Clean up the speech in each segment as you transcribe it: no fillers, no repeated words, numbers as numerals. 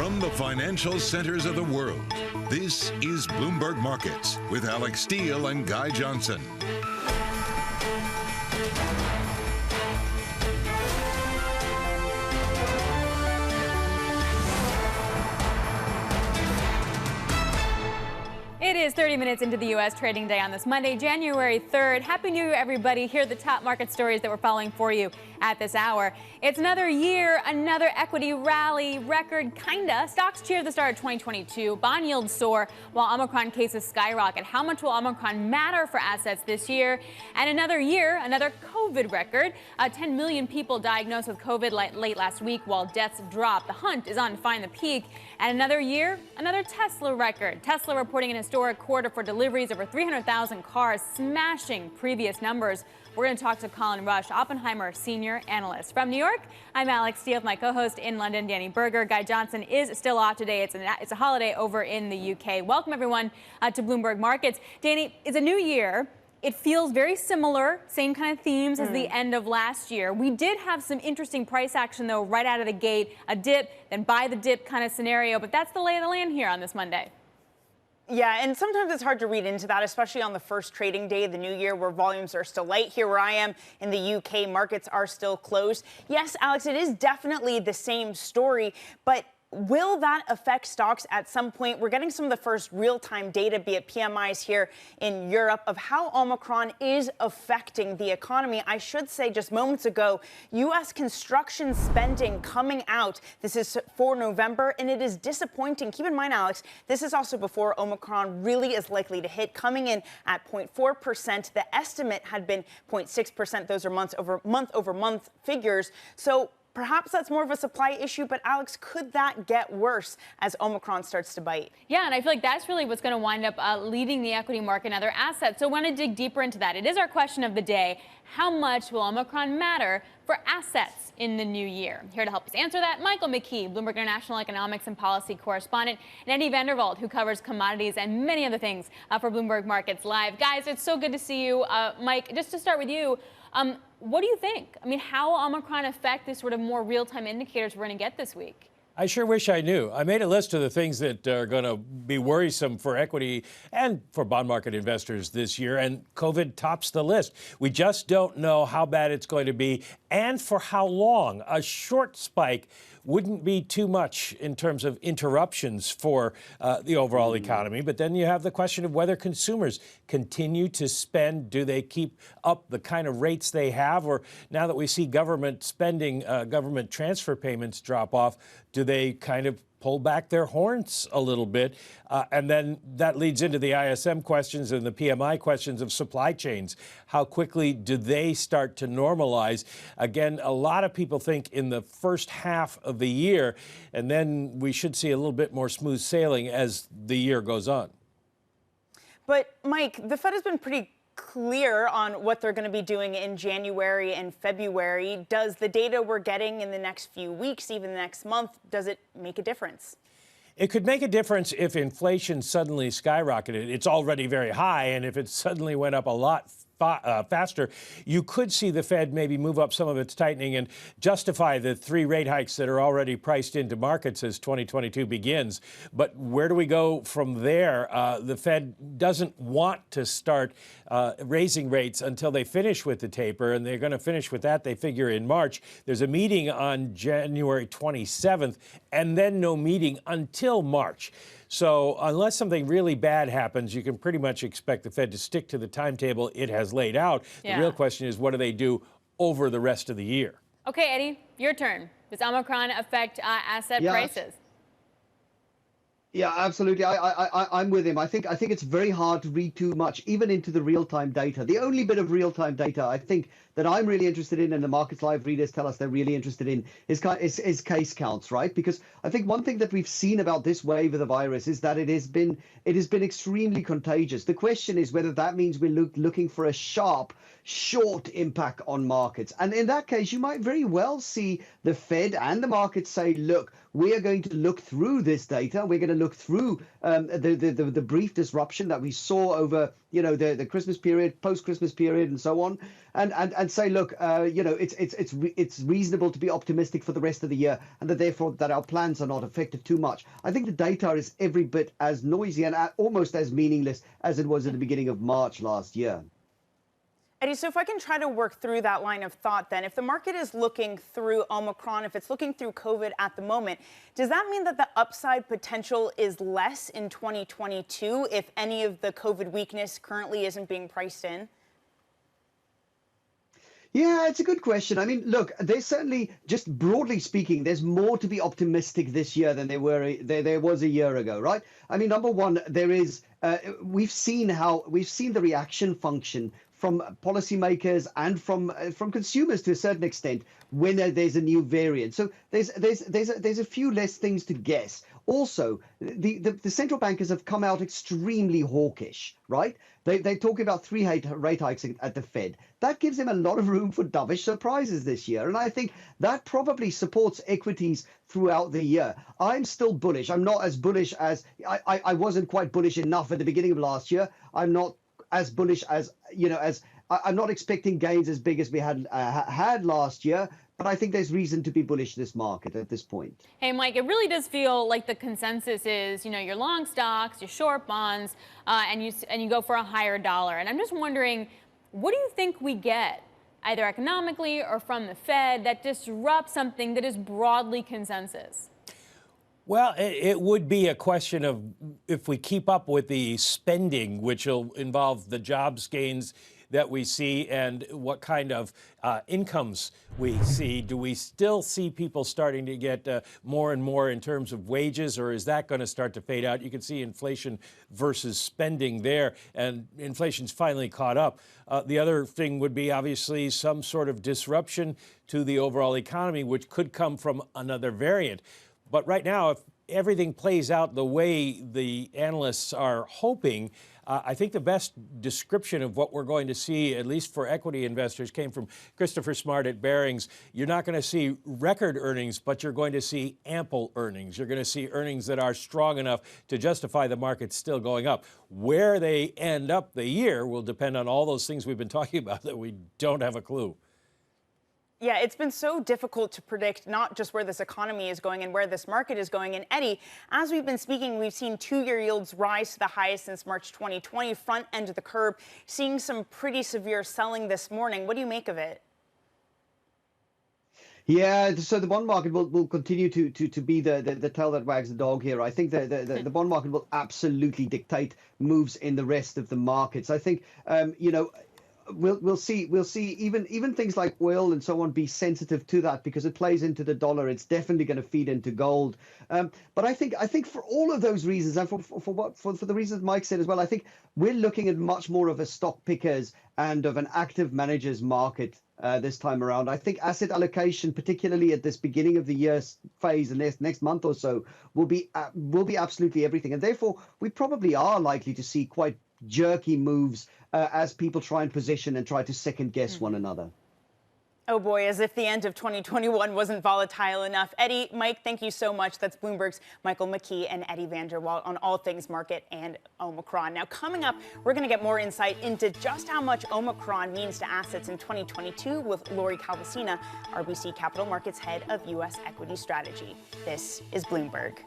From the financial centers of the world, this is Bloomberg Markets with Alix Steel and Guy Johnson. It is 30 minutes into the U.S. trading day on this Monday, January 3rd. Happy New Year, everybody. Here are the top market stories that we're following for you at this hour. It's another year, another equity rally record, kinda. Stocks cheer the start of 2022. Bond yields soar while Omicron cases skyrocket. How much will Omicron matter for assets this year? And another year, another COVID record. 10 million people diagnosed with COVID late last week while deaths drop. The hunt is on to find the peak. And another year, another Tesla record. Tesla reporting an historic quarter for deliveries, over 300,000 cars, smashing previous numbers. We're going to talk to Colin Rush, Oppenheimer senior analyst. From New York, I'm Alix Steel with my co-host in London, Danny Berger. Guy Johnson is still off today. It's a holiday over in the UK. Welcome, everyone, to Bloomberg Markets. Danny, it's a new year. It feels very similar, same kind of themes as the end of last year. We did have some interesting price action, though, right out of the gate. A dip, then buy the dip kind of scenario. But that's the lay of the land here on this Monday. Yeah, and sometimes it's hard to read into that, especially on the first trading day of the new year where volumes are still light. Here where I am in the UK, markets are still closed. Yes, Alex, it is definitely the same story, but will that affect stocks at some point? We're getting some of the first real-time data, be it PMIs here in Europe, of how Omicron is affecting the economy. I should say just moments ago, U.S. construction spending coming out. This is for November, and it is disappointing. Keep in mind, Alex, this is also before Omicron really is likely to hit, coming in at 0.4%. The estimate had been 0.6%. Those are month-over-month figures. So perhaps that's more of a supply issue, but Alex, could that get worse as Omicron starts to bite? Yeah, and I feel like that's really what's going to wind up leading the equity market and other assets. So I want to dig deeper into that. It is our question of the day. How much will Omicron matter for assets in the new year? Here to help us answer that, Michael McKee, Bloomberg International Economics and Policy Correspondent, and Eddie Vanderwalt, who covers commodities and many other things for Bloomberg Markets Live. Guys, it's so good to see you. Mike, just to start with you, what do you think? I mean, how will Omicron affect the sort of more real-time indicators we're going to get this week? I sure wish I knew. I made a list of the things that are going to be worrisome for equity and for bond market investors this year, and COVID tops the list. We just don't know how bad it's going to be and for how long. A short spike wouldn't be too much in terms of interruptions for the overall economy. But then you have the question of whether consumers continue to spend. Do they keep up the kind of rates they have? Or now that we see government spending, government transfer payments drop off, do they kind of pull back their horns a little bit? And then that leads into the ISM questions and the PMI questions of supply chains. How quickly do they start to normalize? Again, a lot of people think in the first half of the year, and then we should see a little bit more smooth sailing as the year goes on. But, Mike, the Fed has been pretty clear on what they're going to be doing in January and February. Does the data we're getting in the next few weeks, even the next month, does it make a difference? It could make a difference if inflation suddenly skyrocketed. It's already very high, and if it suddenly went up a lot faster, you could see the Fed maybe move up some of its tightening and justify the 3 rate hikes that are already priced into markets as 2022 begins. But where do we go from there? The Fed doesn't want to start raising rates until they finish with the taper, and they're going to finish with that, they figure, in March. There's a meeting on January 27th, and then no meeting until March. So unless something really bad happens, you can pretty much expect the Fed to stick to the timetable it has laid out. Yeah. The real question is, what do they do over the rest of the year? Okay, Eddie, your turn. Does Omicron affect asset prices? Yeah, absolutely. I'm with him. I think it's very hard to read too much, even into the real-time data. The only bit of real-time data I think that I'm really interested in, and the Markets Live readers tell us they're really interested in, is case counts, right? Because I think one thing that we've seen about this wave of the virus is that it has been extremely contagious. The question is whether that means we're looking for a sharp, short impact on markets. And in that case, you might very well see the Fed and the markets say, look, we are going to look through this data. We're going to look through the brief disruption that we saw over, the Christmas period, post-Christmas period, and so on, and and say, look, it's reasonable to be optimistic for the rest of the year, and that therefore that our plans are not affected too much. I think the data is every bit as noisy and almost as meaningless as it was at the beginning of March last year. Eddie, so if I can try to work through that line of thought, then, if the market is looking through Omicron, if it's looking through COVID at the moment, does that mean that the upside potential is less in 2022 if any of the COVID weakness currently isn't being priced in? Yeah, it's a good question. I mean, look, there's certainly, just broadly speaking, there's more to be optimistic this year than there was a year ago, right? I mean, number one, there is we've seen the reaction function from policymakers and from consumers to a certain extent when there's a new variant. So there's a few less things to guess. Also, the central bankers have come out extremely hawkish, right? They're talking about 3 rate hikes at the Fed. That gives them a lot of room for dovish surprises this year. And I think that probably supports equities throughout the year. I'm still bullish. I'm not as bullish as I wasn't quite bullish enough at the beginning of last year. I'm not as bullish as, I'm not expecting gains as big as we had last year. But I think there's reason to be bullish this market at this point. Hey, Mike, it really does feel like the consensus is, you're long stocks, you're short bonds, and you go for a higher dollar. And I'm just wondering, what do you think we get, either economically or from the Fed, that disrupts something that is broadly consensus? Well, it would be a question of if we keep up with the spending, which will involve the jobs gains that we see and what kind of incomes we see. Do we still see people starting to get more and more in terms of wages, or is that going to start to fade out? You can see inflation versus spending there, and inflation's finally caught up. The other thing would be obviously some sort of disruption to the overall economy, which could come from another variant. But right now, if everything plays out the way the analysts are hoping, I think the best description of what we're going to see, at least for equity investors, came from Christopher Smart at Barings. You're not going to see record earnings, but you're going to see ample earnings. You're going to see earnings that are strong enough to justify the market still going up. Where they end up the year will depend on all those things we've been talking about that we don't have a clue. Yeah, it's been so difficult to predict not just where this economy is going and where this market is going. And Eddie, as we've been speaking, we've seen 2-year yields rise to the highest since March 2020, front end of the curve, seeing some pretty severe selling this morning. What do you make of it? Yeah, so the bond market will continue to be the tail that wags the dog here. I think the bond market will absolutely dictate moves in the rest of the markets. I think, we'll see even things like oil and so on be sensitive to that because it plays into the dollar. It's definitely going to feed into gold. But I think for all of those reasons and for the reasons Mike said as well, I think we're looking at much more of a stock pickers and of an active managers market this time around. I think asset allocation, particularly at this beginning of the year phase, the next month or so, will be absolutely everything. And therefore, we probably are likely to see quite jerky moves as people try and position and try to second guess one another. Oh boy, as if the end of 2021 wasn't volatile enough. Eddie, Mike, thank you so much. That's Bloomberg's Michael McKee and Eddie Vanderwalt on all things market and Omicron. Now, coming up, we're going to get more insight into just how much Omicron means to assets in 2022 with Lori Calvasina, RBC Capital Markets head of U.S. equity strategy. This is Bloomberg.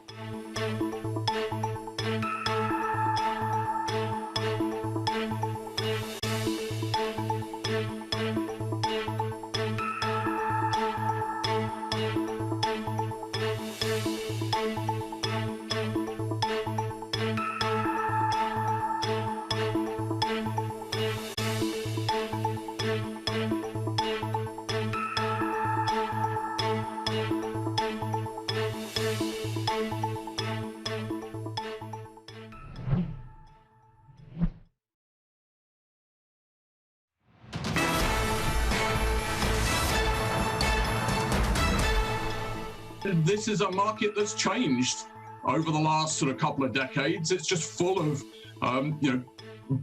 This is a market that's changed over the last sort of couple of decades. It's just full of,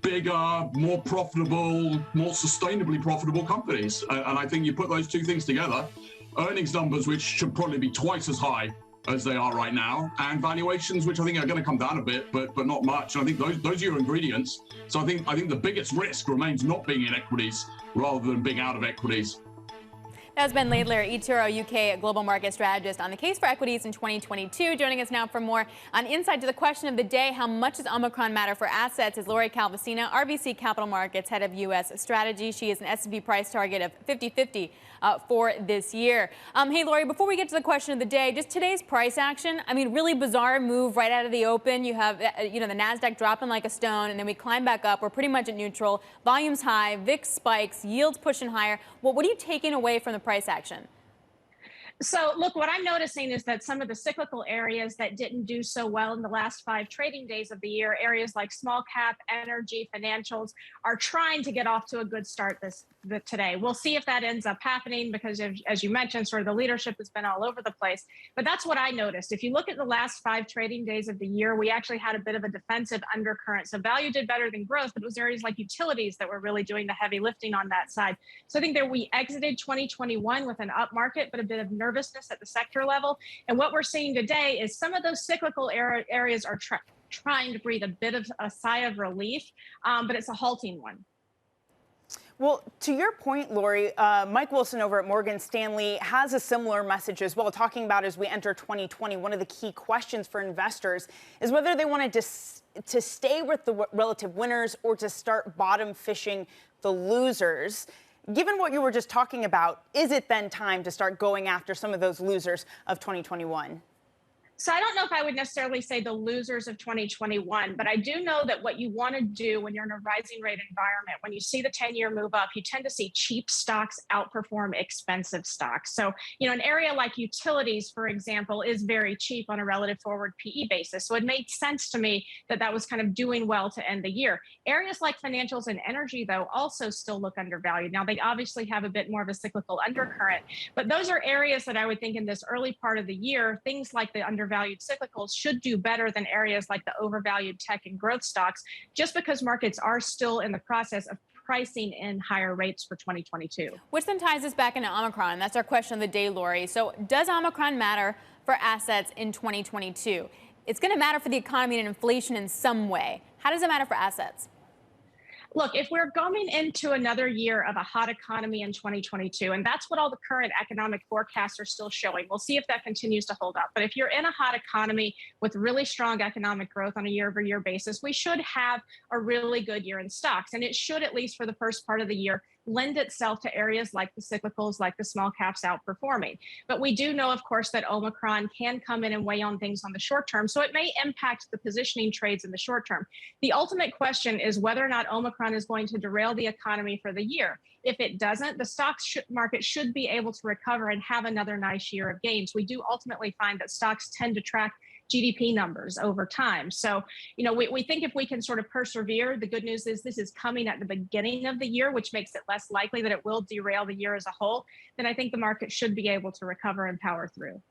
bigger, more profitable, more sustainably profitable companies. And I think you put those two things together, earnings numbers, which should probably be twice as high as they are right now, and valuations, which I think are going to come down a bit, but not much. And I think those are your ingredients. So I think the biggest risk remains not being in equities rather than being out of equities. That's Ben Laidler, eToro UK global market strategist on the case for equities in 2022. Joining us now for more on insight to the question of the day, how much does Omicron matter for assets, is Lori Calvasina, RBC Capital Markets head of U.S. strategy. She is an S&P price target of 50-50 for this year. Hey, Lori, before we get to the question of the day, just today's price action. I mean, really bizarre move right out of the open. You have, the NASDAQ dropping like a stone, and then we climb back up. We're pretty much at neutral. Volumes high, VIX spikes, yields pushing higher. What are you taking away from the price action? So, look, what I'm noticing is that some of the cyclical areas that didn't do so well in the last 5 trading days of the year, areas like small cap, energy, financials, are trying to get off to a good start today. We'll see if that ends up happening because, as you mentioned, sort of the leadership has been all over the place. But that's what I noticed. If you look at the last 5 trading days of the year, we actually had a bit of a defensive undercurrent. So value did better than growth, but it was areas like utilities that were really doing the heavy lifting on that side. So I think that we exited 2021 with an up market, but a bit of nervousness at the sector level. And what we're seeing today is some of those cyclical areas are trying to breathe a bit of a sigh of relief, but it's a halting one. Well, to your point, Lori, Mike Wilson over at Morgan Stanley has a similar message as well, talking about as we enter 2020, one of the key questions for investors is whether they wanted to stay with the relative winners or to start bottom fishing the losers. Given what you were just talking about, is it then time to start going after some of those losers of 2021? So I don't know if I would necessarily say the losers of 2021, but I do know that what you want to do when you're in a rising rate environment, when you see the 10-year move up, you tend to see cheap stocks outperform expensive stocks. So, an area like utilities, for example, is very cheap on a relative forward PE basis. So it made sense to me that that was kind of doing well to end the year. Areas like financials and energy, though, also still look undervalued. Now, they obviously have a bit more of a cyclical undercurrent, but those are areas that I would think in this early part of the year, things like the undervalued cyclicals should do better than areas like the overvalued tech and growth stocks, just because markets are still in the process of pricing in higher rates for 2022. Which then ties us back into Omicron. That's our question of the day, Lori. So does Omicron matter for assets in 2022? It's going to matter for the economy and inflation in some way. How does it matter for assets? Look, if we're going into another year of a hot economy in 2022, and that's what all the current economic forecasts are still showing, we'll see if that continues to hold up. But if you're in a hot economy with really strong economic growth on a year-over-year basis, we should have a really good year in stocks. And it should, at least for the first part of the year, lend itself to areas like the cyclicals, like the small caps outperforming. But we do know, of course, that Omicron can come in and weigh on things on the short term. So it may impact the positioning trades in the short term. The ultimate question is whether or not Omicron is going to derail the economy for the year. If it doesn't, the stock market should be able to recover and have another nice year of gains. We do ultimately find that stocks tend to track GDP numbers over time. So, we think if we can sort of persevere, the good news is this is coming at the beginning of the year, which makes it less likely that it will derail the year as a whole. Then I think the market should be able to recover and power through.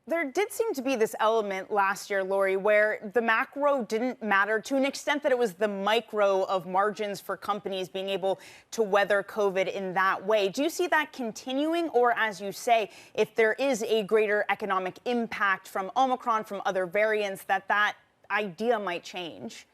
There did seem to be this element last year, Lori, where the macro didn't matter to an extent that it was the micro of margins for companies being able to weather COVID in that way. Do you see that continuing? Or, as you say, if there is a greater economic impact from Omicron, from other variants, that idea might change?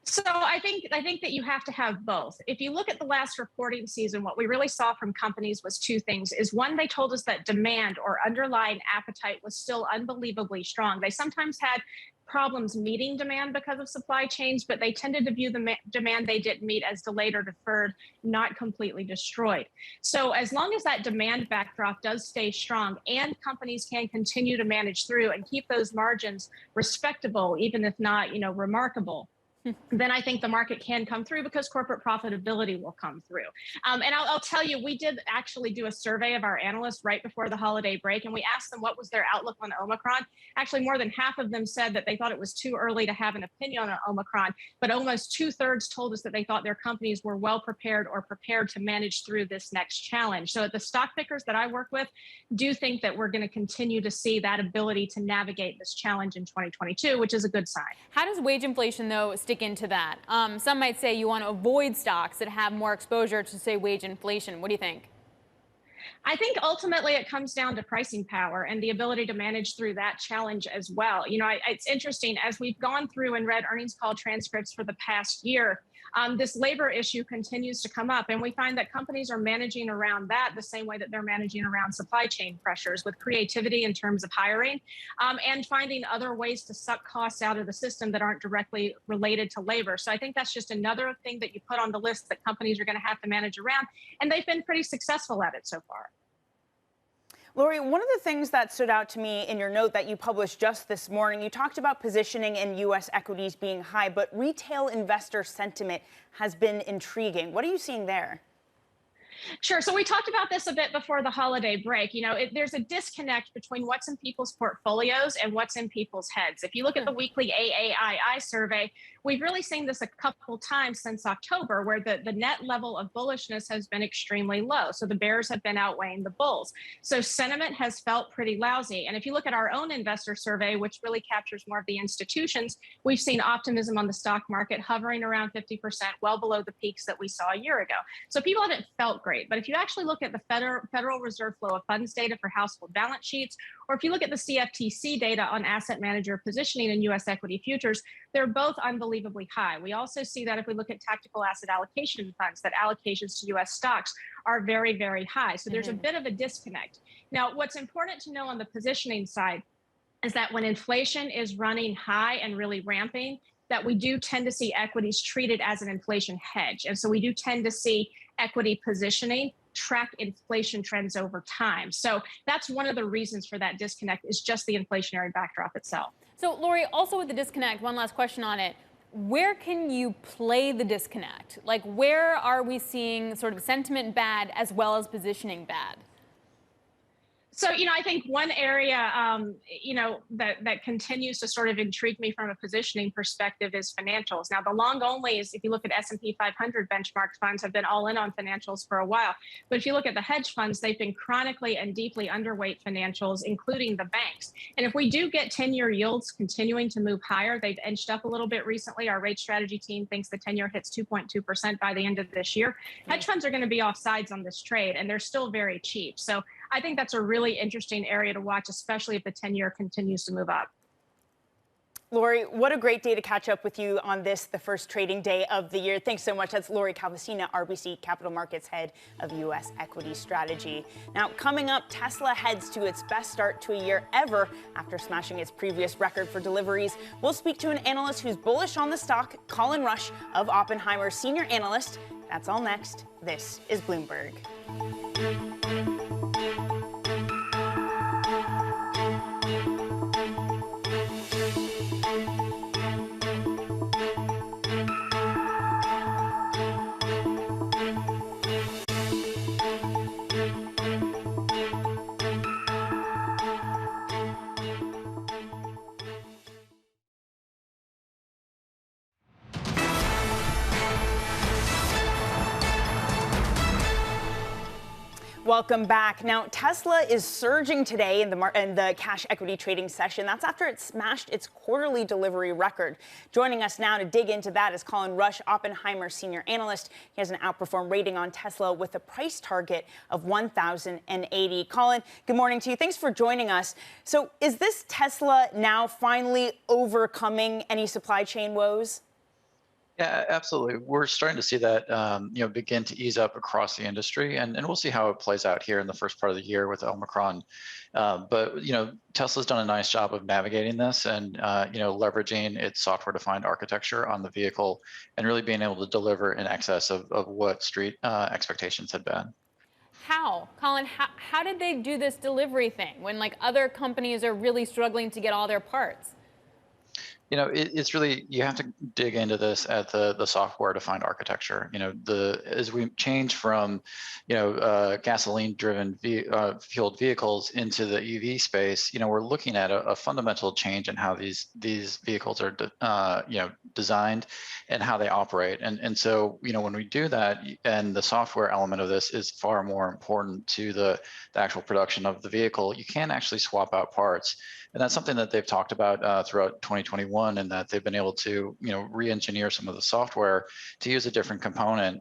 So I think that you have to have both. If you look at the last reporting season, what we really saw from companies was 2 things. Is one, they told us that demand or underlying appetite was still unbelievably strong. They sometimes had problems meeting demand because of supply chains, but they tended to view the demand they didn't meet as delayed or deferred, not completely destroyed. So as long as that demand backdrop does stay strong and companies can continue to manage through and keep those margins respectable, even if not, remarkable, then I think the market can come through because corporate profitability will come through. And I'll tell you, we did actually do a survey of our analysts right before the holiday break, and we asked them what was their outlook on Omicron. Actually, more than half of them said that they thought it was too early to have an opinion on Omicron, but almost 2/3 told us that they thought their companies were well prepared or prepared to manage through this next challenge. So the stock pickers that I work with do think that we're going to continue to see that ability to navigate this challenge in 2022, which is a good sign. How does wage inflation, though, stick into that? Some might say you want to avoid stocks that have more exposure to, say, wage inflation. What do you think? I think ultimately it comes down to pricing power and the ability to manage through that challenge as well. It's interesting as we've gone through and read earnings call transcripts for the past year. This labor issue continues to come up, and we find that companies are managing around that the same way that they're managing around supply chain pressures with creativity in terms of hiring and finding other ways to suck costs out of the system that aren't directly related to labor. So I think that's just another thing that you put on the list that companies are going to have to manage around, and they've been pretty successful at it so far. Lori, one of the things that stood out to me in your note that you published just this morning, you talked about positioning in U.S. equities being high, but retail investor sentiment has been intriguing. What are you seeing there? Sure. So we talked about this a bit before the holiday break. There's a disconnect between what's in people's portfolios and what's in people's heads. If you look at the weekly AAII survey, we've really seen this a couple times since October, where the net level of bullishness has been extremely low. So the bears have been outweighing the bulls. So sentiment has felt pretty lousy. And if you look at our own investor survey, which really captures more of the institutions, we've seen optimism on the stock market hovering around 50%, well below the peaks that we saw a year ago. So people haven't felt great. But if you actually look at the Federal Reserve flow of funds data for household balance sheets, or if you look at the CFTC data on asset manager positioning in U.S. equity futures, they're both unbelievably high. We also see that if we look at tactical asset allocation funds, that allocations to U.S. stocks are very, very high. So there's a bit of a disconnect. Now, what's important to know on the positioning side is that when inflation is running high and really ramping, that we do tend to see equities treated as an inflation hedge. And so we do tend to see equity positioning track inflation trends over time. So that's one of the reasons for that disconnect is just the inflationary backdrop itself. So Lori, also with the disconnect, one last question on it. Where can you play the disconnect? Like, where are we seeing sort of sentiment bad as well as positioning bad? So, I think one area, that continues to sort of intrigue me from a positioning perspective is financials. Now, the long onlys, if you look at S&P 500 benchmark funds, have been all in on financials for a while. But if you look at the hedge funds, they've been chronically and deeply underweight financials, including the banks. And if we do get 10-year yields continuing to move higher, they've inched up a little bit recently. Our rate strategy team thinks the 10-year hits 2.2% by the end of this year. Hedge funds are going to be off sides on this trade, and they're still very cheap. So I think that's a really interesting area to watch, especially if the 10-year continues to move up. Lori, what a great day to catch up with you on this, the first trading day of the year. Thanks so much. That's Lori Calvasina, RBC Capital Markets Head of U.S. Equity Strategy. Now, coming up, Tesla heads to its best start to a year ever after smashing its previous record for deliveries. We'll speak to an analyst who's bullish on the stock, Colin Rush of Oppenheimer, senior analyst. That's all next. This is Bloomberg. Welcome back. Now, Tesla is surging today in the cash equity trading session. That's after it smashed its quarterly delivery record. Joining us now to dig into that is Colin Rush, Oppenheimer senior analyst. He has an outperform rating on Tesla with a price target of 1,080. Colin, good morning to you. Thanks for joining us. So is this Tesla now finally overcoming any supply chain woes? Yeah, absolutely. We're starting to see that begin to ease up across the industry, and we'll see how it plays out here in the first part of the year with Omicron. But Tesla's done a nice job of navigating this and leveraging its software-defined architecture on the vehicle and really being able to deliver in excess of what street expectations had been. How, Colin? How did they do this delivery thing when other companies are really struggling to get all their parts? It's really, you have to dig into this at the software-defined architecture. As we change from, gasoline-driven fueled vehicles into the EV space, we're looking at a fundamental change in how these vehicles are, designed and how they operate. And so, when we do that, and the software element of this is far more important to the actual production of the vehicle, you can actually swap out parts. And that's something that they've talked about throughout 2021, and that they've been able to, re-engineer some of the software to use a different component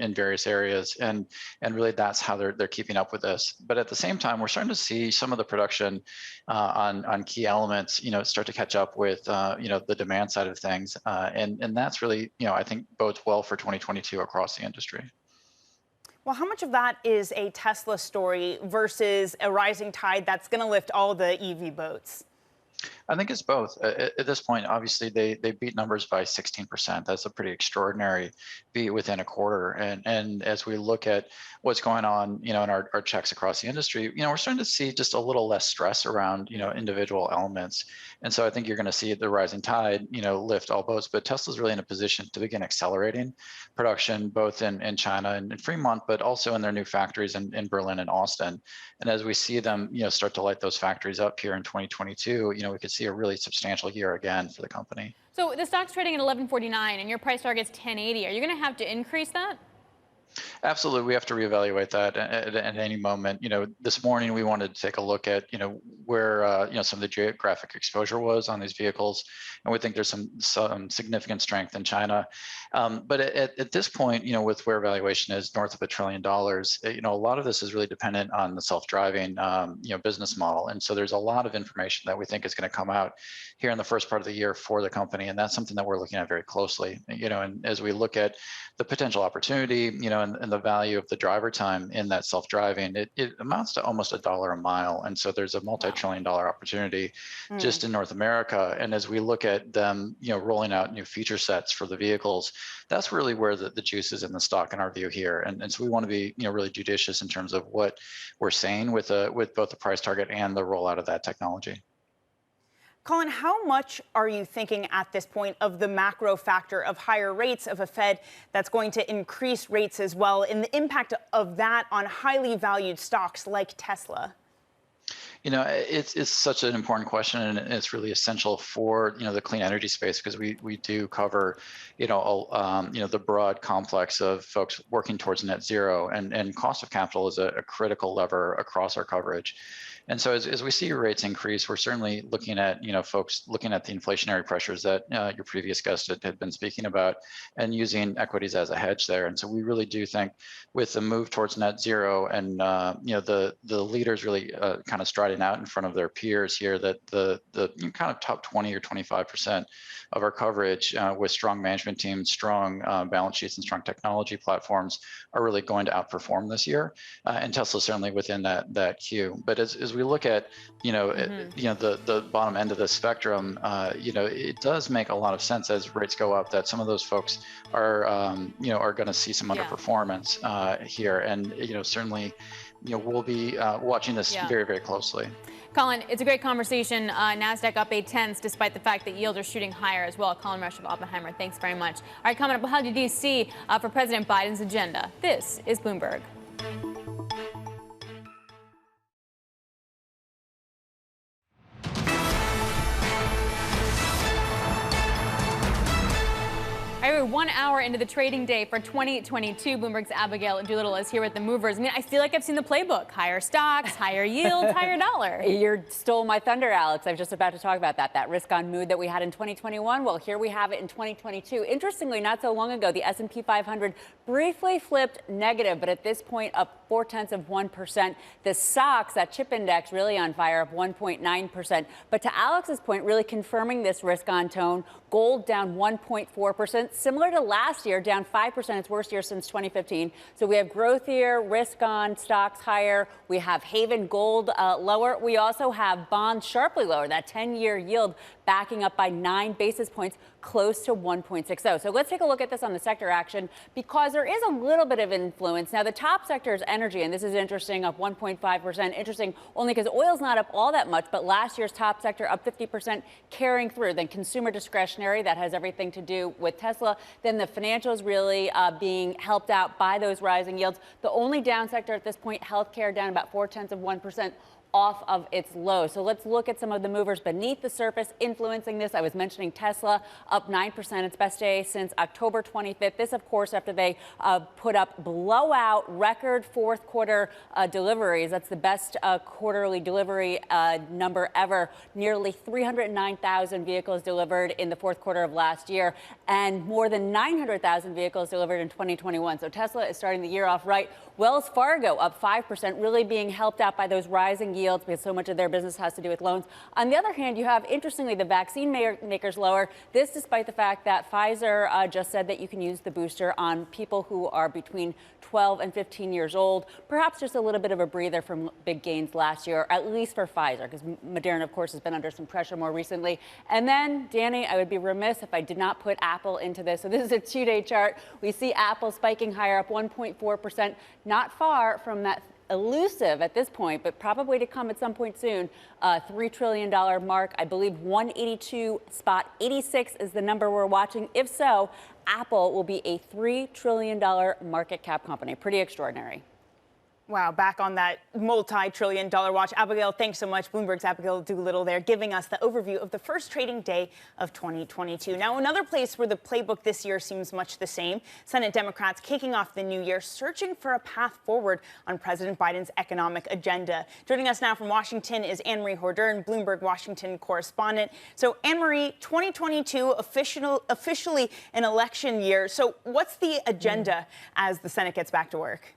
in various areas. And really that's how they're keeping up with this. But at the same time, we're starting to see some of the production on key elements, start to catch up with, the demand side of things. And that's really, I think bodes well for 2022 across the industry. Well, how much of that is a Tesla story versus a rising tide that's going to lift all the EV boats? I think it's both. At this point, obviously, they beat numbers by 16%. That's a pretty extraordinary beat within a quarter. And as we look at what's going on, in our checks across the industry, we're starting to see just a little less stress around, individual elements. And so I think you're going to see the rising tide, lift all boats. But Tesla's really in a position to begin accelerating production, both in China and in Fremont, but also in their new factories in Berlin and Austin. And as we see them, start to light those factories up here in 2022, we could see a really substantial year again for the company. So the stock's trading at $11.49 and your price target's $10.80. Are you going to have to increase that? Absolutely, we have to reevaluate that at any moment. This morning we wanted to take a look at, where some of the geographic exposure was on these vehicles, and we think there's some significant strength in China. But at this point, with where valuation is north of $1 trillion, a lot of this is really dependent on the self-driving, business model. And so there's a lot of information that we think is going to come out here in the first part of the year for the company, and that's something that we're looking at very closely. And as we look at the potential opportunity, and the value of the driver time in that self-driving, it amounts to almost $1 a mile. And so there's a multi-trillion-dollar opportunity just in North America. And as we look at them, rolling out new feature sets for the vehicles, that's really where the juice is in the stock in our view here. And so we want to be, really judicious in terms of what we're saying with both the price target and the rollout of that technology. Colin, how much are you thinking at this point of the macro factor of higher rates, of a Fed that's going to increase rates as well, and the impact of that on highly valued stocks like Tesla? It's such an important question, and it's really essential for the clean energy space, because we do cover the broad complex of folks working towards net zero, and cost of capital is a critical lever across our coverage. And so as we see rates increase, we're certainly looking at, folks looking at the inflationary pressures that your previous guest had been speaking about, and using equities as a hedge there. And so we really do think with the move towards net zero and, the leaders really kind of striding out in front of their peers here, that the kind of top 20 or 25% of our coverage with strong management teams, strong balance sheets, and strong technology platforms are really going to outperform this year. And Tesla certainly within that queue. But as we look at, the bottom end of the spectrum, it does make a lot of sense as rates go up that some of those folks are going to see some underperformance here. And, certainly, we'll be watching this very, very closely. Colin, it's a great conversation. NASDAQ up 0.8 despite the fact that yields are shooting higher as well. Colin Rush of Oppenheimer, thanks very much. All right, coming up, we'll head to D.C. For President Biden's agenda. This is Bloomberg. We're 1 hour into the trading day for 2022. Bloomberg's Abigail Doolittle is here with the movers. I mean, I feel like I've seen the playbook. Higher stocks, higher yields, higher dollar. You stole my thunder, Alex. I was just about to talk about that risk-on mood that we had in 2021. Well, here we have it in 2022. Interestingly, not so long ago, the S&P 500 briefly flipped negative, but at this point up 0.4%. The SOX, that chip index, really on fire, up 1.9%. But to Alex's point, really confirming this risk-on tone, gold down 1.4%, similar to last year, down 5%, its worst year since 2015. So we have growth here, risk on stocks higher. We have Haven Gold lower. We also have bonds sharply lower, that 10-year yield backing up by 9 basis points, close to 1.60. So let's take a look at this on the sector action, because there is a little bit of influence. Now, the top sector is energy, and this is interesting, up 1.5%. Interesting only because oil's not up all that much, but last year's top sector up 50%, carrying through. Then consumer discretionary, that has everything to do with Tesla. Then the financials really being helped out by those rising yields. The only down sector at this point, healthcare, down about 0.4%. off of its low. So let's look at some of the movers beneath the surface influencing this. I was mentioning Tesla up 9%, its best day since October 25th. This, of course, after they put up blowout record fourth quarter deliveries. That's the best quarterly delivery number ever. Nearly 309,000 vehicles delivered in the fourth quarter of last year, and more than 900,000 vehicles delivered in 2021. So Tesla is starting the year off right. Wells Fargo up 5%, really being helped out by those rising yields because so much of their business has to do with loans. On the other hand, you have, interestingly, the vaccine makers lower. This despite the fact that Pfizer just said that you can use the booster on people who are between 12 and 15 years old. Perhaps just a little bit of a breather from big gains last year, at least for Pfizer, because Moderna, of course, has been under some pressure more recently. And then, Danny, I would be remiss if I did not put Apple into this. So this is a 2-day chart. We see Apple spiking higher, up 1.4%, not far from that elusive at this point, but probably to come at some point soon, $3 trillion mark. I believe 182.86 is the number we're watching. If so, Apple will be a $3 trillion market cap company. Pretty extraordinary. Wow, back on that multi-trillion-dollar watch. Abigail, thanks so much. Bloomberg's Abigail Doolittle there, giving us the overview of the first trading day of 2022. Now, another place where the playbook this year seems much the same. Senate Democrats kicking off the new year, searching for a path forward on President Biden's economic agenda. Joining us now from Washington is Anne-Marie Hordern, Bloomberg Washington correspondent. So, Anne-Marie, 2022 officially an election year. So, what's the agenda as the Senate gets back to work?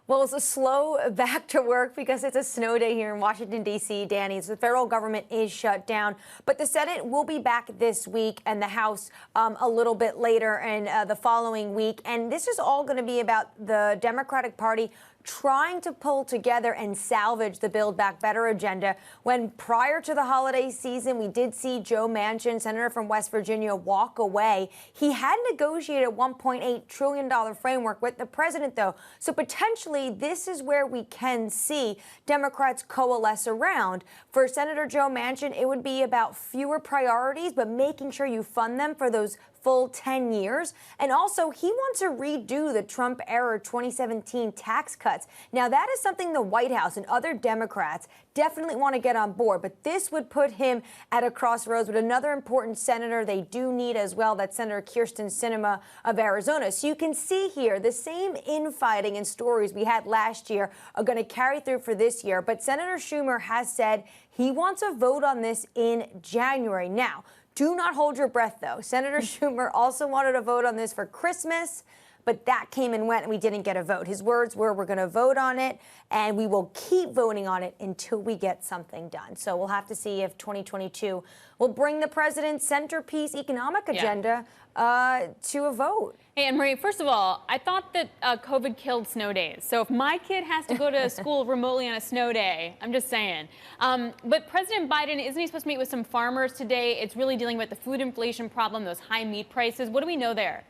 Well, it's a slow back to work because it's a snow day here in Washington, D.C., Danny. So the federal government is shut down. But the Senate will be back this week and the House a little bit later and the following week. And this is all going to be about the Democratic Party trying to pull together and salvage the Build Back Better agenda, when prior to the holiday season, we did see Joe Manchin, senator from West Virginia, walk away. He had negotiated a $1.8 trillion framework with the president, though. So potentially this is where we can see Democrats coalesce around. For Senator Joe Manchin, it would be about fewer priorities, but making sure you fund them for those full 10 years. And also, he wants to redo the Trump-era 2017 tax cuts. Now, that is something the White House and other Democrats definitely want to get on board. But this would put him at a crossroads with another important senator they do need as well, that's Senator Kyrsten Sinema of Arizona. So you can see here the same infighting and stories we had last year are going to carry through for this year. But Senator Schumer has said he wants a vote on this in January. Now, do not hold your breath, though. Senator Schumer also wanted a vote on this for Christmas, but that came and went and we didn't get a vote. His words were, we're going to vote on it and we will keep voting on it until we get something done. So we'll have to see if 2022 will bring the president's centerpiece economic agenda to a vote. Hey, Anne-Marie, first of all, I thought that COVID killed snow days. So if my kid has to go to school remotely on a snow day, I'm just saying. But President Biden, isn't he supposed to meet with some farmers today? It's really dealing with the food inflation problem, those high meat prices. What do we know there?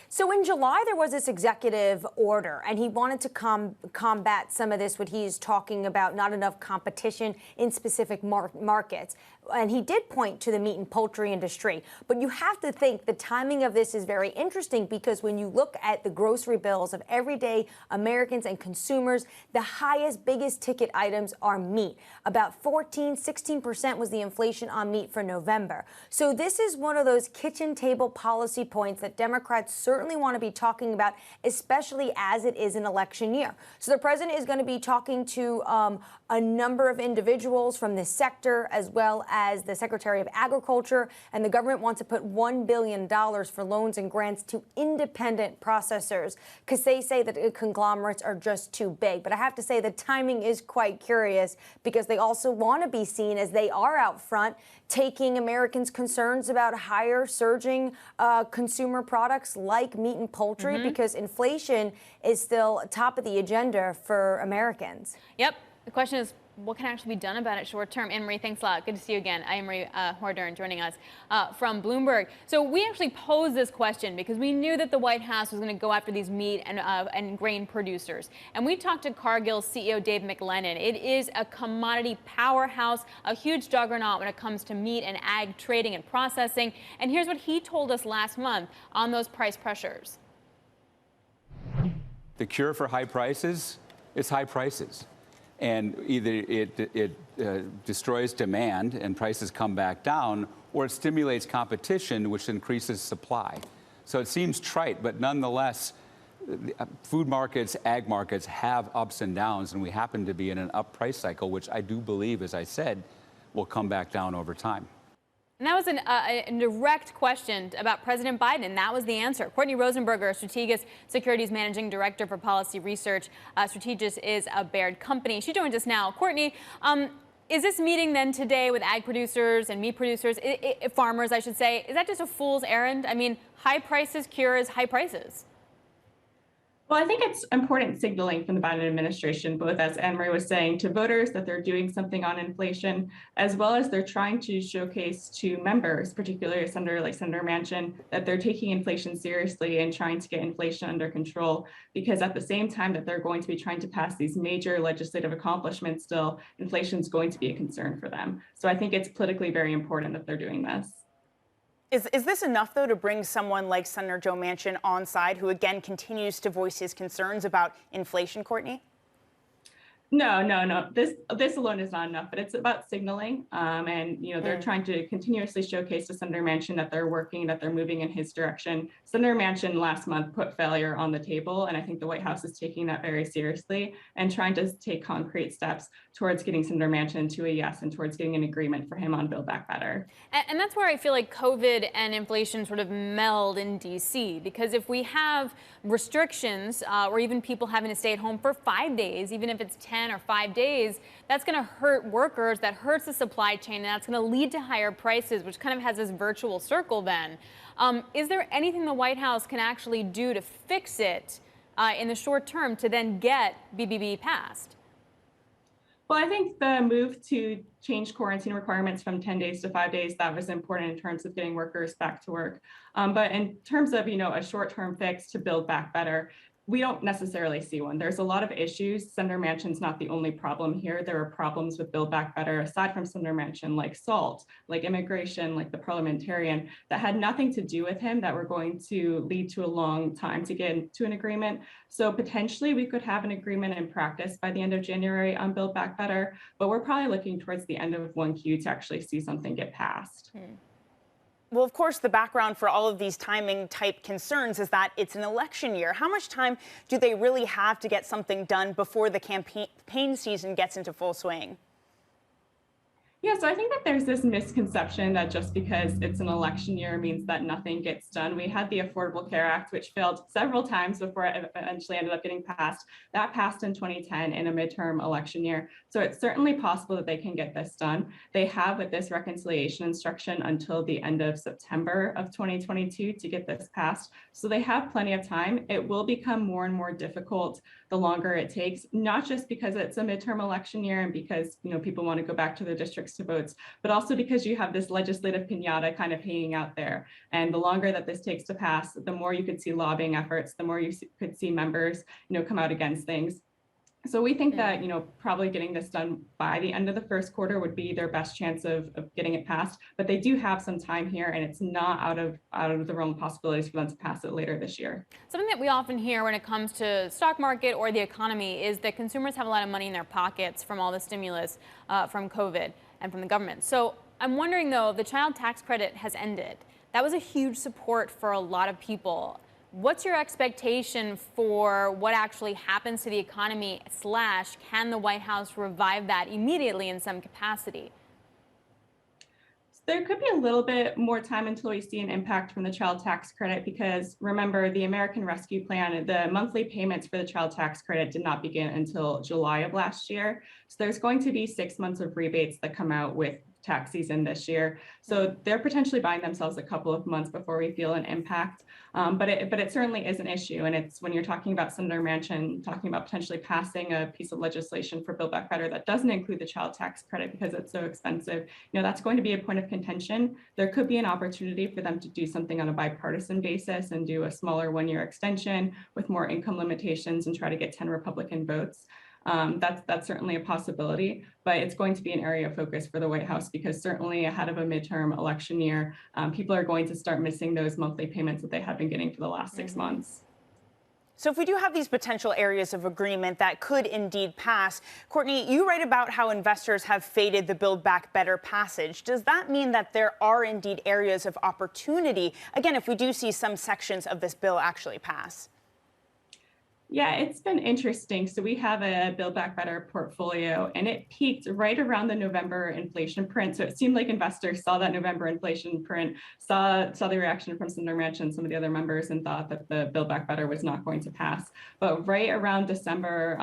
So in July, there was this executive order, and he wanted to combat some of this, what he's talking about, not enough competition in specific markets. And he did point to the meat and poultry industry. But you have to think the timing of this is very interesting, because when you look at the grocery bills of everyday Americans and consumers, the highest, biggest ticket items are meat. About 16% was the inflation on meat for November. So this is one of those kitchen table policy points that Democrats certainly want to be talking about, especially as it is an election year. So the president is going to be talking to a number of individuals from this sector, as well as the Secretary of Agriculture, and the government wants to put $1 billion for loans and grants to independent processors, because they say that conglomerates are just too big. But I have to say the timing is quite curious, because they also want to be seen as they are out front taking Americans' concerns about higher surging consumer products like meat and poultry, because inflation is still top of the agenda for Americans. Yep. The question is, what can actually be done about it short term? Anne-Marie, thanks a lot. Good to see you again. Anne-Marie Hordern joining us from Bloomberg. So we actually posed this question because we knew that the White House was going to go after these meat and grain producers. And we talked to Cargill's CEO, Dave McLennan. It is a commodity powerhouse, a huge juggernaut when it comes to meat and ag trading and processing. And here's what he told us last month on those price pressures. The cure for high prices is high prices. And either it destroys demand and prices come back down, or it stimulates competition, which increases supply. So it seems trite, but nonetheless, food markets, ag markets have ups and downs, and we happen to be in an up price cycle, which I do believe, as I said, will come back down over time. And that was a direct question about President Biden, and that was the answer. Courtney Rosenberger, Strategis Securities Managing Director for Policy Research. Strategis is a Baird company. She joins us now. Courtney, is this meeting then today with ag producers and meat producers, farmers, I should say, is that just a fool's errand? I mean, high prices cures high prices. Well, I think it's important signaling from the Biden administration, both as Anne-Marie was saying, to voters that they're doing something on inflation, as well as they're trying to showcase to members, particularly Senator Manchin, that they're taking inflation seriously and trying to get inflation under control. Because at the same time that they're going to be trying to pass these major legislative accomplishments still, inflation is going to be a concern for them. So I think it's politically very important that they're doing this. Is this enough, though, to bring someone like Senator Joe Manchin on side, who again continues to voice his concerns about inflation, Courtney? No. This alone is not enough, but it's about signaling. And they're trying to continuously showcase to Senator Manchin that they're working, that they're moving in his direction. Senator Manchin last month put failure on the table, and I think the White House is taking that very seriously and trying to take concrete steps towards getting Senator Manchin to a yes and towards getting an agreement for him on Build Back Better. And that's where I feel like COVID and inflation sort of meld in D.C. because if we have restrictions or even people having to stay at home for 5 days, even if it's 10 or 5 days, that's going to hurt workers, that hurts the supply chain, and that's going to lead to higher prices, which kind of has this virtual circle then. Is there anything the White House can actually do to fix it in the short term to then get BBB passed? Well, I think the move to change quarantine requirements from 10 days to 5 days, that was important in terms of getting workers back to work. But in terms of, a short-term fix to Build Back Better, we don't necessarily see one. There's a lot of issues. Senator Manchin's not the only problem here. There are problems with Build Back Better, aside from Senator Manchin, like SALT, like immigration, like the parliamentarian, that had nothing to do with him, that were going to lead to a long time to get to an agreement. So potentially we could have an agreement in practice by the end of January on Build Back Better, but we're probably looking towards the end of 1Q to actually see something get passed. Well, of course, the background for all of these timing type concerns is that it's an election year. How much time do they really have to get something done before the campaign season gets into full swing? Yeah, so I think that there's this misconception that just because it's an election year means that nothing gets done. We had the Affordable Care Act, which failed several times before it eventually ended up getting passed. That passed in 2010 in a midterm election year. So it's certainly possible that they can get this done. They have, with this reconciliation instruction, until the end of September of 2022 to get this passed. So they have plenty of time. It will become more and more difficult the longer it takes, not just because it's a midterm election year and because people want to go back to their districts to votes, but also because you have this legislative piñata kind of hanging out there. And the longer that this takes to pass, the more you could see lobbying efforts, the more you could see members, come out against things. So we think that, probably getting this done by the end of the first quarter would be their best chance of getting it passed. But they do have some time here, and it's not out of the realm of possibilities for them to pass it later this year. Something that we often hear when it comes to stock market or the economy is that consumers have a lot of money in their pockets from all the stimulus from COVID and from the government. So I'm wondering, though, the child tax credit has ended. That was a huge support for a lot of people. What's your expectation for what actually happens to the economy / can the White House revive that immediately in some capacity? There could be a little bit more time until we see an impact from the child tax credit because remember, the American Rescue Plan, the monthly payments for the child tax credit did not begin until July of last year. So there's going to be 6 months of rebates that come out with tax season this year. So they're potentially buying themselves a couple of months before we feel an impact. But it certainly is an issue. And it's when you're talking about Senator Manchin talking about potentially passing a piece of legislation for Build Back Better that doesn't include the child tax credit because it's so expensive, that's going to be a point of contention. There could be an opportunity for them to do something on a bipartisan basis and do a smaller 1-year extension with more income limitations and try to get 10 Republican votes. That's certainly a possibility, but it's going to be an area of focus for the White House because certainly ahead of a midterm election year, people are going to start missing those monthly payments that they have been getting for the last 6 months. So if we do have these potential areas of agreement that could indeed pass, Courtney, you write about how investors have faded the Build Back Better passage. Does that mean that there are indeed areas of opportunity, again, if we do see some sections of this bill actually pass? Yeah, it's been interesting. So we have a Build Back Better portfolio, and it peaked right around the November inflation print. So it seemed like investors saw that November inflation print, saw the reaction from Senator Manchin and some of the other members, and thought that the Build Back Better was not going to pass. But right around December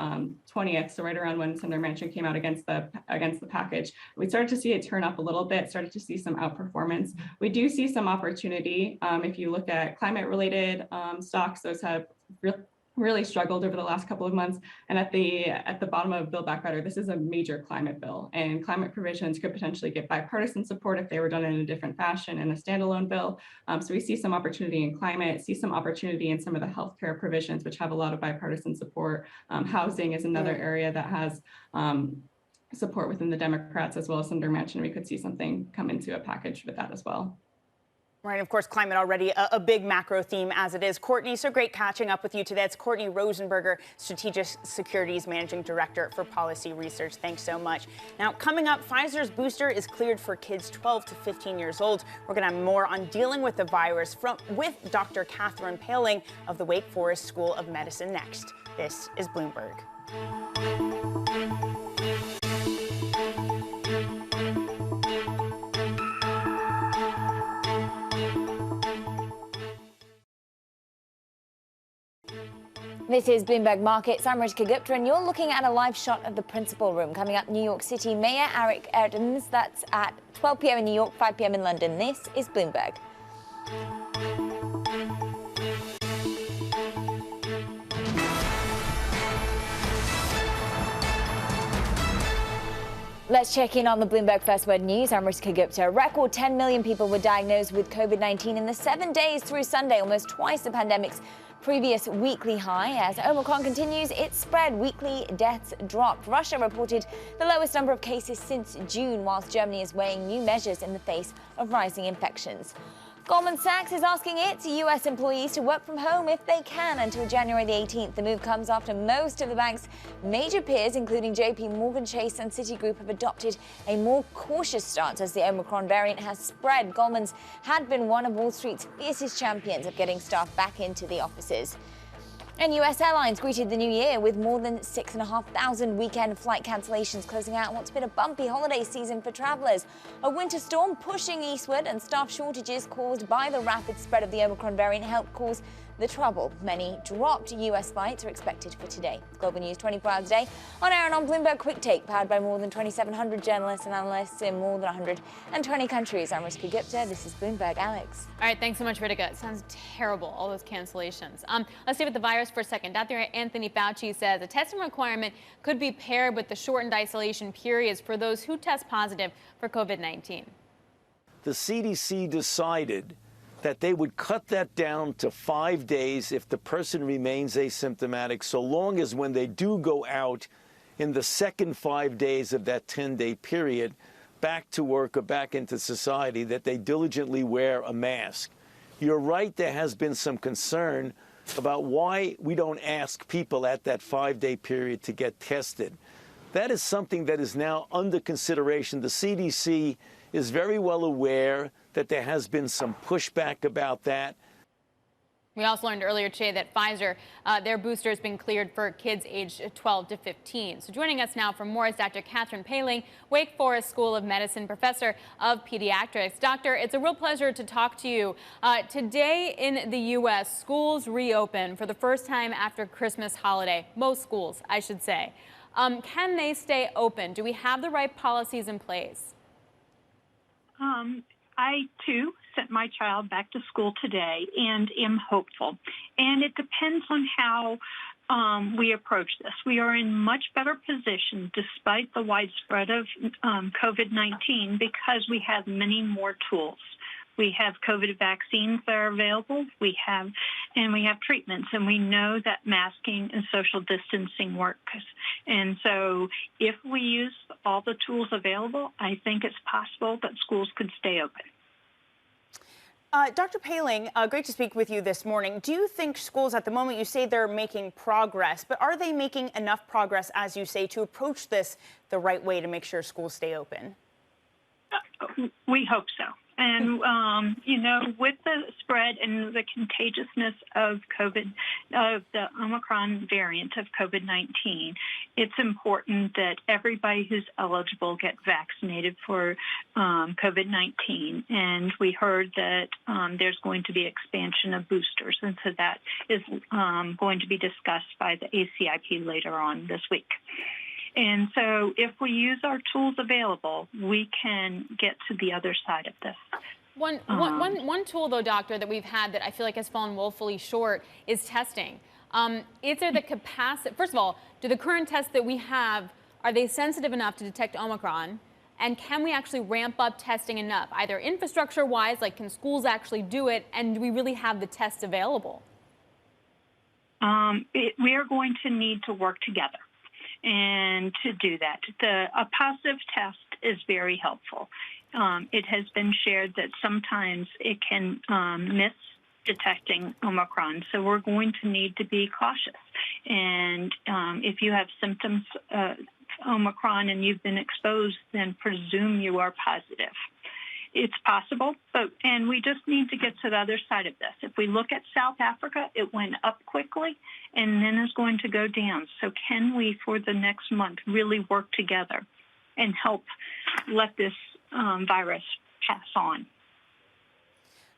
20th, so right around when Senator Manchin came out against the package, we started to see it turn up a little bit, started to see some outperformance. We do see some opportunity. If you look at climate-related stocks, those have really struggled over the last couple of months. And at the bottom of Build Back Better, this is a major climate bill, and climate provisions could potentially get bipartisan support if they were done in a different fashion in a standalone bill. So we see some opportunity in climate, see some opportunity in some of the healthcare provisions, which have a lot of bipartisan support. Housing is another area that has support within the Democrats, as well as Senator Manchin. We could see something come into a package with that as well. Right, of course, climate already a big macro theme as it is. Courtney, so great catching up with you today. It's Courtney Rosenberger, Strategic Securities Managing Director for Policy Research. Thanks so much. Now, coming up, Pfizer's booster is cleared for kids 12 to 15 years old. We're going to have more on dealing with the virus with Dr. Catherine Paling of the Wake Forest School of Medicine next. This is Bloomberg. This is Bloomberg Markets. I'm Rishka Gupta, and you're looking at a live shot of the principal room. Coming up, New York City Mayor Eric Adams. That's at 12 p.m. in New York, 5 p.m. in London. This is Bloomberg. Let's check in on the Bloomberg First Word News. I'm Rishka Gupta. A record 10 million people were diagnosed with COVID-19 in the 7 days through Sunday, almost twice the pandemic's previous weekly high. As Omicron continues its spread, weekly deaths dropped. Russia reported the lowest number of cases since June, whilst Germany is weighing new measures in the face of rising infections. Goldman Sachs is asking its U.S. employees to work from home if they can until January the 18th. The move comes after most of the bank's major peers, including JP Morgan Chase and Citigroup, have adopted a more cautious stance as the Omicron variant has spread. Goldman's had been one of Wall Street's fiercest champions of getting staff back into the offices. And U.S. airlines greeted the new year with more than 6,500 weekend flight cancellations, closing out what's been a bumpy holiday season for travelers. A winter storm pushing eastward and staff shortages caused by the rapid spread of the Omicron variant helped cause the trouble. Many dropped U.S. flights are expected for today. Global News 24 hours a day on air and on Bloomberg Quick Take, powered by more than 2,700 journalists and analysts in more than 120 countries. I'm Rishka Gupta. This is Bloomberg. Alex. All right, thanks so much, Ritika. It sounds terrible, all those cancellations. Let's stay with the virus for a second. Dr. Anthony Fauci says a testing requirement could be paired with the shortened isolation periods for those who test positive for COVID-19. The CDC decided that they would cut that down to 5 days if the person remains asymptomatic, so long as when they do go out in the second 5 days of that 10-day period, back to work or back into society, that they diligently wear a mask. You're right, there has been some concern about why we don't ask people at that 5-day period to get tested. That is something that is now under consideration. The CDC is very well aware that there has been some pushback about that. We also learned earlier today that Pfizer, their booster has been cleared for kids aged 12 to 15. So joining us now for more is Dr. Catherine Paling, Wake Forest School of Medicine, professor of pediatrics. Doctor, it's a real pleasure to talk to you. Today in the U.S., schools reopen for the first time after Christmas holiday. Most schools, I should say. Can they stay open? Do we have the right policies in place? I, too, sent my child back to school today and am hopeful. And it depends on how we approach this. We are in much better position despite the widespread of COVID-19 because we have many more tools. We have COVID vaccines that are available. We have treatments, and we know that masking and social distancing works. And so if we use all the tools available, I think it's possible that schools could stay open. Dr. Paling, great to speak with you this morning. Do you think schools at the moment, you say they're making progress, but are they making enough progress, as you say, to approach this the right way to make sure schools stay open? We hope so. And, with the spread and the contagiousness of of the Omicron variant of COVID-19, it's important that everybody who's eligible get vaccinated for COVID-19. And we heard that there's going to be expansion of boosters. And so that is going to be discussed by the ACIP later on this week. And so if we use our tools available, we can get to the other side of this. One tool, though, doctor, that we've had that I feel like has fallen woefully short is testing. Is there the capacity? First of all, do the current tests that we have, are they sensitive enough to detect Omicron? And can we actually ramp up testing enough, either infrastructure-wise, like can schools actually do it, and do we really have the tests available? We are going to need to work together. And to do that, a positive test is very helpful. It has been shared that sometimes it can miss detecting Omicron, so we're going to need to be cautious. And if you have symptoms of Omicron and you've been exposed, then presume you are positive. It's possible, and we just need to get to the other side of this. If we look at South Africa, it went up quickly and then is going to go down. So can we, for the next month, really work together and help let this virus pass on?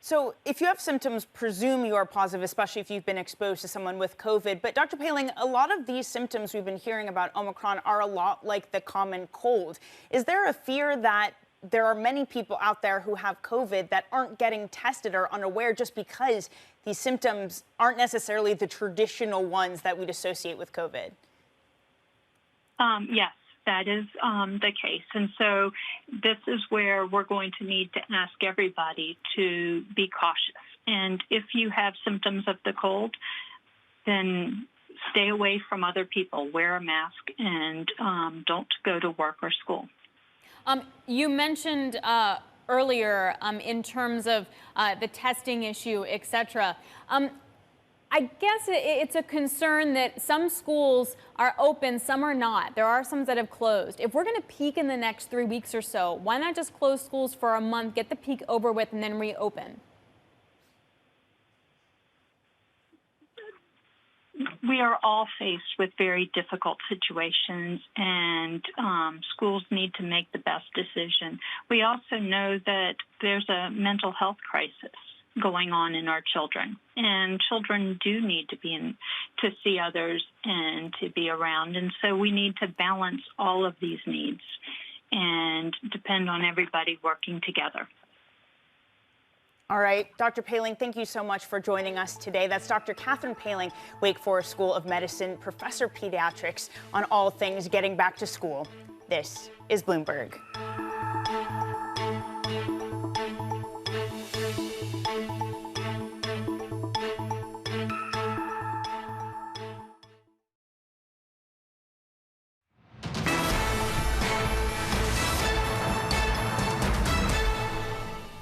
So if you have symptoms, presume you are positive, especially if you've been exposed to someone with COVID. But Dr. Paling, a lot of these symptoms we've been hearing about Omicron are a lot like the common cold. Is there a fear that there are many people out there who have COVID that aren't getting tested or unaware just because these symptoms aren't necessarily the traditional ones that we'd associate with COVID? Yes, that is the case. And so this is where we're going to need to ask everybody to be cautious. And if you have symptoms of the cold, then stay away from other people, wear a mask, and don't go to work or school. You mentioned earlier in terms of the testing issue, et cetera. I guess it's a concern that some schools are open, some are not. There are some that have closed. If we're going to peak in the next 3 weeks or so, why not just close schools for a month, get the peak over with, and then reopen? We are all faced with very difficult situations, and schools need to make the best decision. We also know that there's a mental health crisis going on in our children, and children do need to to see others and to be around. And so we need to balance all of these needs and depend on everybody working together. All right, Dr. Paling, thank you so much for joining us today. That's Dr. Catherine Paling, Wake Forest School of Medicine, Professor Pediatrics, on all things getting back to school. This is Bloomberg.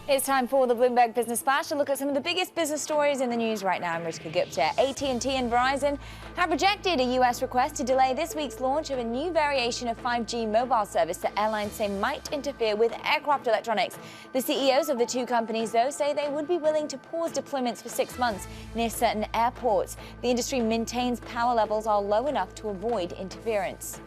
It's time for the Bloomberg Business Flash to look at some of the biggest business stories in the news right now. I'm Ritika Gupta. AT&T and Verizon have rejected a U.S. request to delay this week's launch of a new variation of 5G mobile service that airlines say might interfere with aircraft electronics. The CEOs of the two companies, though, say they would be willing to pause deployments for 6 months near certain airports. The industry maintains power levels are low enough to avoid interference.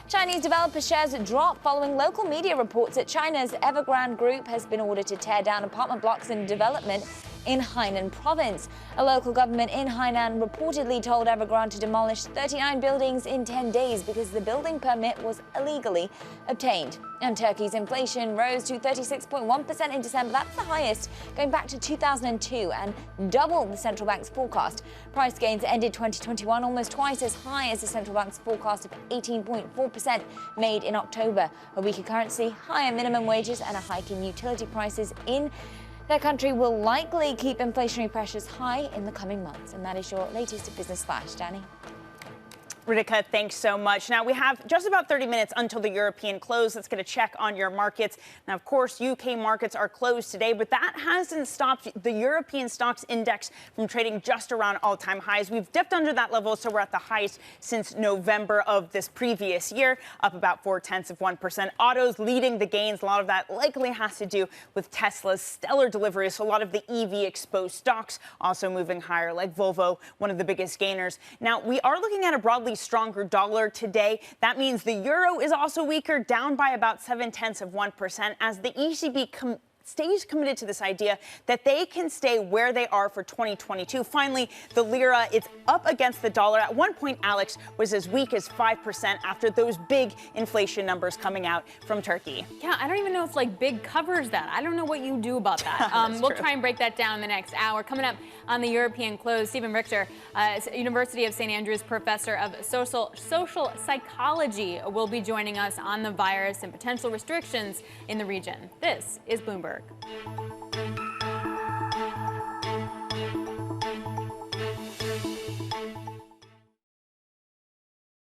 Chinese developer shares drop following local media reports that China's Evergrande Group has been ordered to tear down apartment blocks in development in Hainan province. A local government in Hainan reportedly told Evergrande to demolish 39 buildings in 10 days because the building permit was illegally obtained. And Turkey's inflation rose to 36.1% in December. That's the highest going back to 2002 and double the central bank's forecast. Price gains ended 2021 almost twice as high as the central bank's forecast of 18.4% made in October. A weaker currency, higher minimum wages and a hike in utility prices in their country will likely keep inflationary pressures high in the coming months. And that is your latest Business Flash. Danny? Ritika, thanks so much. Now, we have just about 30 minutes until the European close. Let's get a check on your markets. Now, of course, UK markets are closed today, but that hasn't stopped the European stocks index from trading just around all-time highs. We've dipped under that level, so we're at the highest since November of this previous year, up about 0.4%. Autos leading the gains. A lot of that likely has to do with Tesla's stellar deliveries. So a lot of the EV-exposed stocks also moving higher, like Volvo, one of the biggest gainers. Now, we are looking at a broadly stronger dollar today. That means the euro is also weaker, down by about 0.7% as the ECB stays committed to this idea that they can stay where they are for 2022. Finally, the lira, it's up against the dollar. At one point, Alex, was as weak as 5% after those big inflation numbers coming out from Turkey. Yeah, I don't even know if like big covers that. I don't know what you do about that. We'll try and break that down in the next hour. Coming up on the European close, Stephen Richter, University of St. Andrews professor of social psychology, will be joining us on the virus and potential restrictions in the region. This is Bloomberg.